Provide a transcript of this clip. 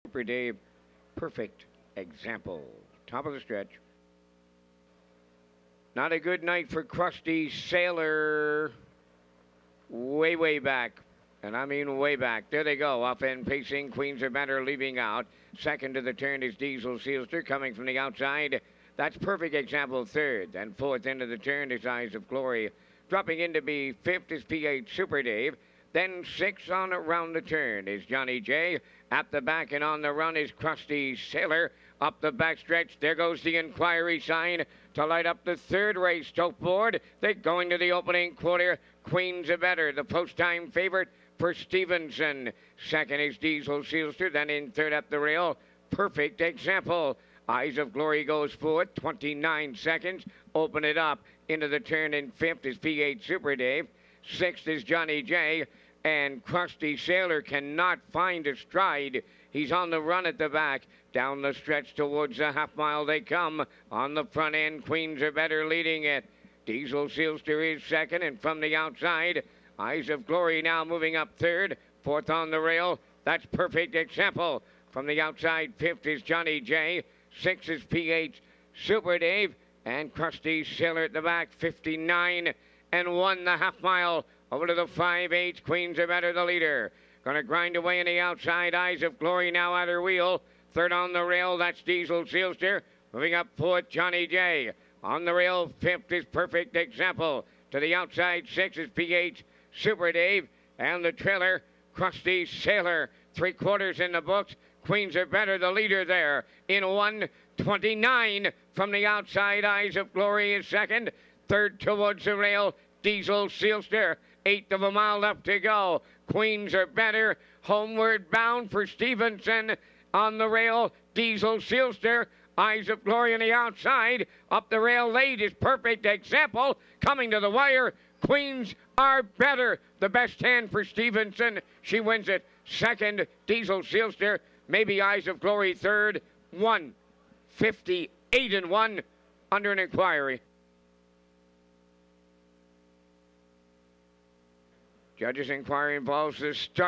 Super Dave, perfect example. Top of the stretch. Not a good night for Krusty Sailor. Way back. And I mean way back. There they go. Off end pacing. Queens are better leaving out. Second to the turn is Diesel Sealster coming from the outside. That's perfect example third. And fourth into the turn is Eyes of Glory. Dropping in to be fifth is P8 Super Dave. Then six on around the turn is Johnny J. At the back and on the run is Krusty Sailor. Up the backstretch, there goes the inquiry sign to light up the third race. Stoke board, they're going to the opening quarter. Queens are better, the post-time favorite for Stevenson. Second is Diesel Sealster, then in third up the rail, perfect example. Eyes of Glory goes forward, 29 seconds. Open it up into the turn in fifth is P8 Super Dave. Sixth is Johnny J. And Krusty Sailor cannot find a stride. He's on the run at the back. Down the stretch towards the half mile they come. On the front end, Queens are better leading it. Diesel Sealster is second, and from the outside, Eyes of Glory now moving up third. Fourth on the rail. That's perfect example. From the outside, fifth is Johnny J. Sixth is P8 Super Dave. And Krusty Sailor at the back, 59 and 1 the half mile. Over to the 5/8. Queens are better, the leader. Going to grind away on the outside. Eyes of Glory now at her wheel. Third on the rail, that's Diesel Sealster. Moving up fourth, Johnny J. On the rail, fifth is Perfect Example. To the outside, sixth is P8 Super Dave. And the trailer, Krusty Sailor. 3/4 in the books. Queens are better, the leader there. In 1:29 from the outside, Eyes of Glory is second. Third towards the rail, Diesel Sealster. Eighth of a mile left to go. Queens are better. Homeward bound for Stevenson. On the rail, Diesel Sealster. Eyes of Glory on the outside. Up the rail late is Perfect Example. Coming to the wire. Queens are better. The best hand for Stevenson. She wins it. Second, Diesel Sealster. Maybe Eyes of Glory third. 1:58 and 1 under an inquiry. Judges' inquiry involves the start.